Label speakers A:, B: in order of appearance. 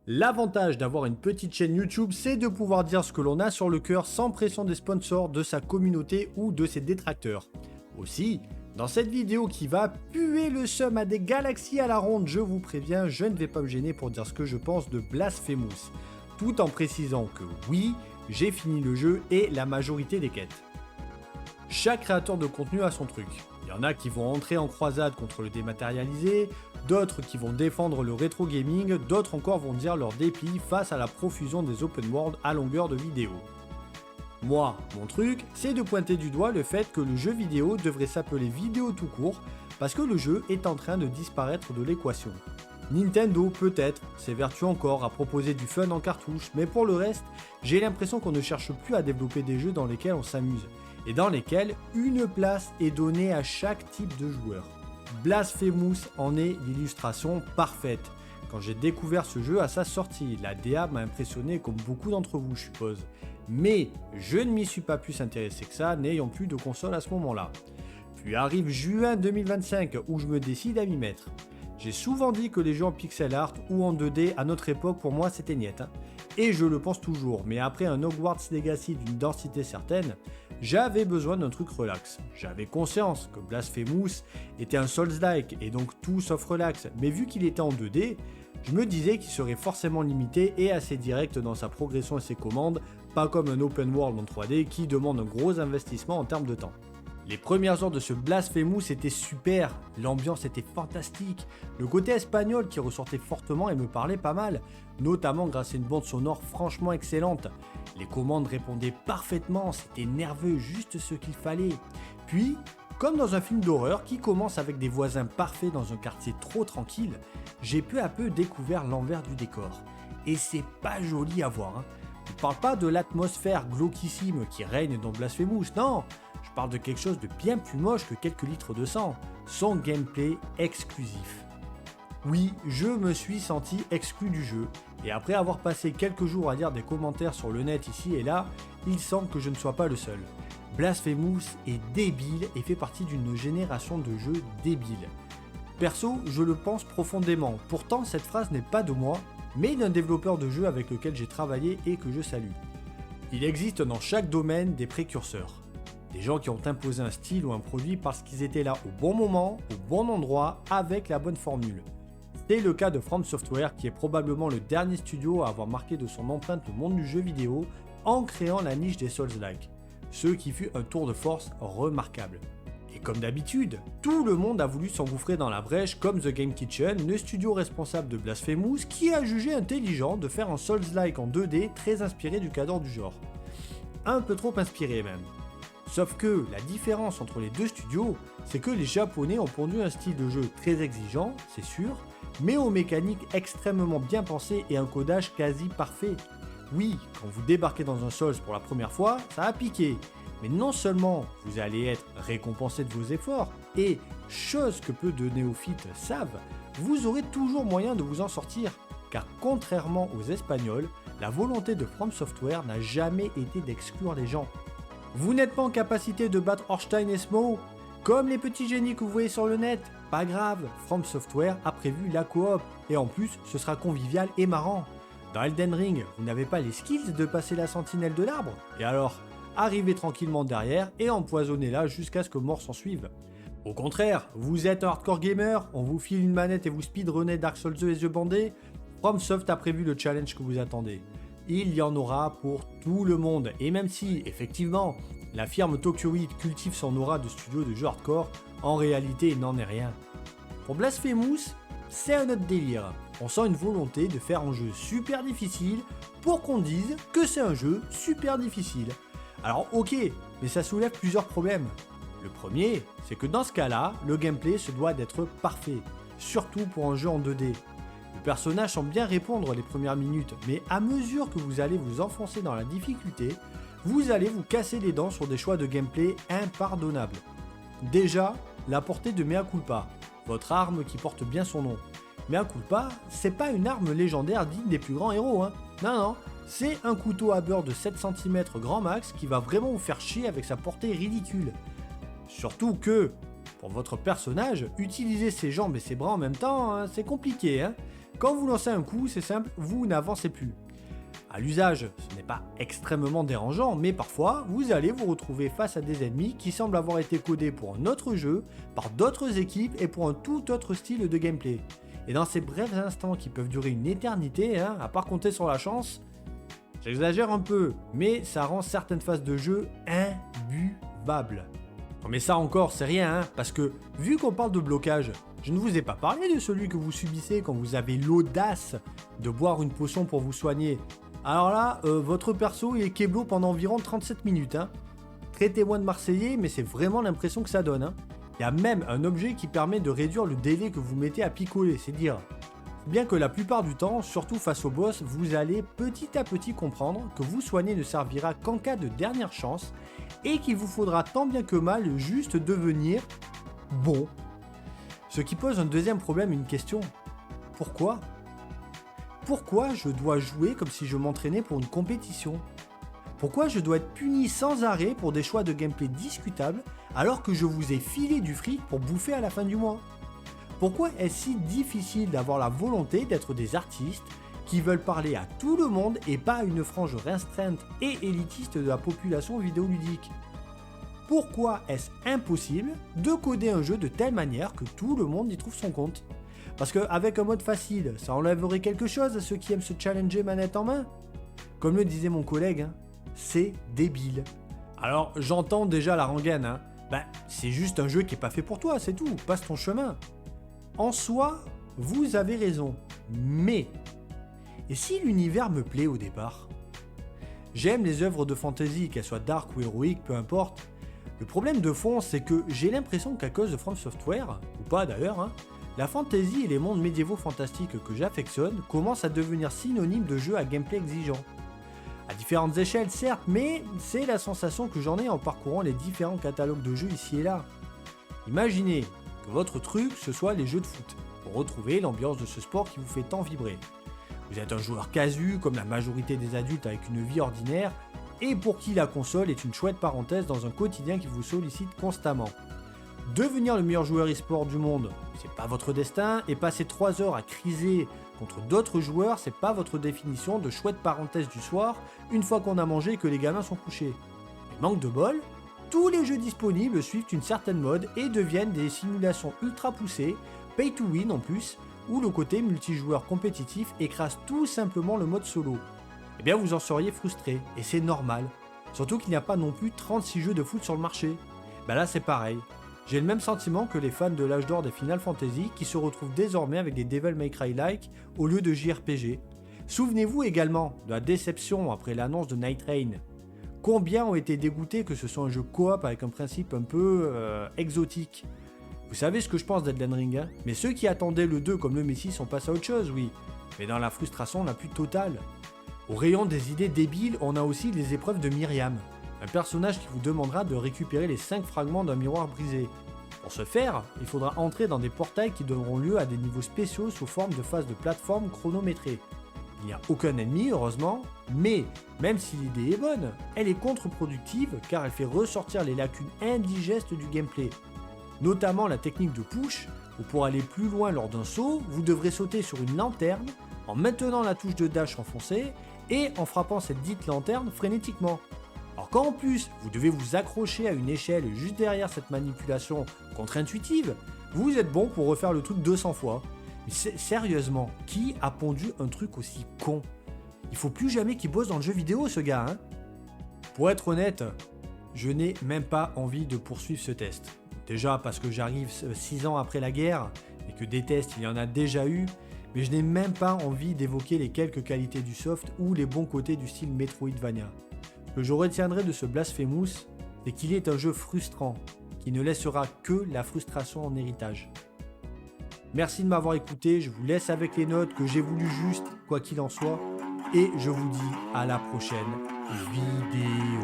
A: L'avantage d'avoir une petite chaîne YouTube, c'est de pouvoir dire ce que l'on a sur le cœur sans pression des sponsors, de sa communauté ou de ses détracteurs. Aussi, dans cette vidéo qui va puer le seum à des galaxies à la ronde, je vous préviens, je ne vais pas me gêner pour dire ce que je pense de Blasphemous, tout en précisant que oui, j'ai fini le jeu et la majorité des quêtes. Chaque créateur de contenu a son truc. Il y en a qui vont entrer en croisade contre le dématérialisé, d'autres qui vont défendre le rétro gaming, d'autres encore vont dire leur dépit face à la profusion des open world à longueur de vidéo. Moi, mon truc, c'est de pointer du doigt le fait que le jeu vidéo devrait s'appeler vidéo tout court, parce que le jeu est en train de disparaître de l'équation. Nintendo, peut-être, s'évertue encore à proposer du fun en cartouche, mais pour le reste, j'ai l'impression qu'on ne cherche plus à développer des jeux dans lesquels on s'amuse, et dans lesquels une place est donnée à chaque type de joueur. Blasphemous en est l'illustration parfaite. Quand j'ai découvert ce jeu à sa sortie, la DA m'a impressionné comme beaucoup d'entre vous, je suppose. Mais je ne m'y suis pas plus intéressé que ça, n'ayant plus de console à ce moment-là. Puis arrive juin 2025 où je me décide à m'y mettre. J'ai souvent dit que les jeux en pixel art ou en 2D à notre époque pour moi c'était niet. Et je le pense toujours, mais après un Hogwarts Legacy d'une densité certaine, j'avais besoin d'un truc relax. J'avais conscience que Blasphemous était un Souls-like et donc tout sauf relax, mais vu qu'il était en 2D, je me disais qu'il serait forcément limité et assez direct dans sa progression et ses commandes, pas comme un open world en 3D qui demande un gros investissement en termes de temps. Les premières heures de ce Blasphemous étaient super, l'ambiance était fantastique, le côté espagnol qui ressortait fortement et me parlait pas mal, notamment grâce à une bande sonore franchement excellente. Les commandes répondaient parfaitement, c'était nerveux, juste ce qu'il fallait. Puis, comme dans un film d'horreur qui commence avec des voisins parfaits dans un quartier trop tranquille, j'ai peu à peu découvert l'envers du décor. Et c'est pas joli à voir, hein. Je parle pas de l'atmosphère glauquissime qui règne dans Blasphemous, non. Je parle de quelque chose de bien plus moche que quelques litres de sang, son gameplay exclusif. Oui, je me suis senti exclu du jeu, et après avoir passé quelques jours à lire des commentaires sur le net ici et là, il semble que je ne sois pas le seul. Blasphemous est débile et fait partie d'une génération de jeux débiles. Perso, je le pense profondément, pourtant cette phrase n'est pas de moi, mais d'un développeur de jeux avec lequel j'ai travaillé et que je salue. Il existe dans chaque domaine des précurseurs. Des gens qui ont imposé un style ou un produit parce qu'ils étaient là au bon moment, au bon endroit, avec la bonne formule. C'est le cas de From Software qui est probablement le dernier studio à avoir marqué de son empreinte le monde du jeu vidéo en créant la niche des Souls-like, ce qui fut un tour de force remarquable. Et comme d'habitude, tout le monde a voulu s'engouffrer dans la brèche comme The Game Kitchen, le studio responsable de Blasphemous qui a jugé intelligent de faire un Souls-like en 2D très inspiré du cadre du genre. Un peu trop inspiré même. Sauf que la différence entre les deux studios, c'est que les Japonais ont pondu un style de jeu très exigeant, c'est sûr, mais aux mécaniques extrêmement bien pensées et un codage quasi parfait. Oui, quand vous débarquez dans un Souls pour la première fois, ça a piqué. Mais non seulement vous allez être récompensé de vos efforts, et, chose que peu de néophytes savent, vous aurez toujours moyen de vous en sortir. Car contrairement aux Espagnols, la volonté de From Software n'a jamais été d'exclure les gens. Vous n'êtes pas en capacité de battre Ornstein et Smough, comme les petits génies que vous voyez sur le net. Pas grave, From Software a prévu la coop, et en plus, ce sera convivial et marrant. Dans Elden Ring, vous n'avez pas les skills de passer la sentinelle de l'arbre, et alors, arrivez tranquillement derrière et empoisonnez-la jusqu'à ce que mort s'en suive. Au contraire, vous êtes un hardcore gamer, on vous file une manette et vous speedrunnez Dark Souls 2 les yeux bandés, From Soft a prévu le challenge que vous attendez. Il y en aura pour tout le monde, et même si, effectivement, la firme Tokyo Heat cultive son aura de studio de jeux hardcore, en réalité il n'en est rien. Pour Blasphemous, c'est un autre délire. On sent une volonté de faire un jeu super difficile pour qu'on dise que c'est un jeu super difficile. Alors ok, mais ça soulève plusieurs problèmes. Le premier, c'est que dans ce cas-là, le gameplay se doit d'être parfait, surtout pour un jeu en 2D. Le personnage semble bien répondre les premières minutes, mais à mesure que vous allez vous enfoncer dans la difficulté, vous allez vous casser les dents sur des choix de gameplay impardonnables. Déjà, la portée de Mea Culpa, votre arme qui porte bien son nom. Mea Culpa, c'est pas une arme légendaire digne des plus grands héros, hein. Non, c'est un couteau à beurre de 7 cm grand max qui va vraiment vous faire chier avec sa portée ridicule. Surtout que, pour votre personnage, utiliser ses jambes et ses bras en même temps, hein, c'est compliqué, hein. Quand vous lancez un coup, c'est simple, vous n'avancez plus. À l'usage, ce n'est pas extrêmement dérangeant, mais parfois, vous allez vous retrouver face à des ennemis qui semblent avoir été codés pour un autre jeu, par d'autres équipes et pour un tout autre style de gameplay. Et dans ces brefs instants qui peuvent durer une éternité, à part compter sur la chance, j'exagère un peu, mais ça rend certaines phases de jeu imbuvables. Mais ça encore, c'est rien, parce que vu qu'on parle de blocage, je ne vous ai pas parlé de celui que vous subissez quand vous avez l'audace de boire une potion pour vous soigner. Alors là, votre perso il est keblo pendant environ 37 minutes. Traitez-moi de Marseillais, mais c'est vraiment l'impression que ça donne. Il y a même un objet qui permet de réduire le délai que vous mettez à picoler, c'est dire. Bien que la plupart du temps, surtout face au boss, vous allez petit à petit comprendre que vous soigner ne servira qu'en cas de dernière chance et qu'il vous faudra tant bien que mal juste devenir bon. Ce qui pose un deuxième problème, une question. Pourquoi ? Pourquoi je dois jouer comme si je m'entraînais pour une compétition ? Pourquoi je dois être puni sans arrêt pour des choix de gameplay discutables alors que je vous ai filé du fric pour bouffer à la fin du mois ? Pourquoi est-ce si difficile d'avoir la volonté d'être des artistes qui veulent parler à tout le monde et pas à une frange restreinte et élitiste de la population vidéoludique ? Pourquoi est-ce impossible de coder un jeu de telle manière que tout le monde y trouve son compte ? Parce qu'avec un mode facile, ça enlèverait quelque chose à ceux qui aiment se challenger manette en main. Comme le disait mon collègue, c'est débile. Alors j'entends déjà la rengaine, c'est juste un jeu qui est pas fait pour toi, c'est tout, passe ton chemin. En soi, vous avez raison, mais et si l'univers me plaît au départ ? J'aime les œuvres de fantasy, qu'elles soient dark ou héroïques, peu importe. Le problème de fond, c'est que j'ai l'impression qu'à cause de From Software, ou pas d'ailleurs, la fantasy et les mondes médiévaux fantastiques que j'affectionne commencent à devenir synonymes de jeux à gameplay exigeant. À différentes échelles certes, mais c'est la sensation que j'en ai en parcourant les différents catalogues de jeux ici et là. Imaginez que votre truc ce soit les jeux de foot, pour retrouver l'ambiance de ce sport qui vous fait tant vibrer. Vous êtes un joueur casu comme la majorité des adultes avec une vie ordinaire, et pour qui la console est une chouette parenthèse dans un quotidien qui vous sollicite constamment. Devenir le meilleur joueur e-sport du monde, c'est pas votre destin, et passer 3 heures à criser contre d'autres joueurs, c'est pas votre définition de chouette parenthèse du soir, une fois qu'on a mangé et que les gamins sont couchés. Mais manque de bol, tous les jeux disponibles suivent une certaine mode et deviennent des simulations ultra poussées, pay to win en plus, où le côté multijoueur compétitif écrase tout simplement le mode solo. Eh bien vous en seriez frustré, et c'est normal. Surtout qu'il n'y a pas non plus 36 jeux de foot sur le marché. Là c'est pareil. J'ai le même sentiment que les fans de l'âge d'or des Final Fantasy qui se retrouvent désormais avec des Devil May Cry-like au lieu de JRPG. Souvenez-vous également de la déception après l'annonce de Night Rain. Combien ont été dégoûtés que ce soit un jeu coop avec un principe un peu exotique. Vous savez ce que je pense d'Elden Ring, mais ceux qui attendaient le 2 comme le Messie sont passés à autre chose, oui. Mais dans la frustration la plus totale. Au rayon des idées débiles, on a aussi les épreuves de Myriam. Un personnage qui vous demandera de récupérer les 5 fragments d'un miroir brisé. Pour ce faire, il faudra entrer dans des portails qui donneront lieu à des niveaux spéciaux sous forme de phases de plateforme chronométrées. Il n'y a aucun ennemi, heureusement, mais même si l'idée est bonne, elle est contre-productive car elle fait ressortir les lacunes indigestes du gameplay. Notamment la technique de push, où pour aller plus loin lors d'un saut, vous devrez sauter sur une lanterne en maintenant la touche de dash enfoncée et en frappant cette dite lanterne frénétiquement. Alors quand en plus vous devez vous accrocher à une échelle juste derrière cette manipulation contre-intuitive, vous êtes bon pour refaire le truc 200 fois. Mais sérieusement, qui a pondu un truc aussi con ? Il faut plus jamais qu'il bosse dans le jeu vidéo ce gars, Pour être honnête, je n'ai même pas envie de poursuivre ce test. Déjà parce que j'arrive 6 ans après la guerre et que des tests il y en a déjà eu, mais je n'ai même pas envie d'évoquer les quelques qualités du soft ou les bons côtés du style Metroidvania. Ce que je retiendrai de ce Blasphemous, c'est qu'il est un jeu frustrant, qui ne laissera que la frustration en héritage. Merci de m'avoir écouté, je vous laisse avec les notes que j'ai voulu juste, quoi qu'il en soit, et je vous dis à la prochaine vidéo.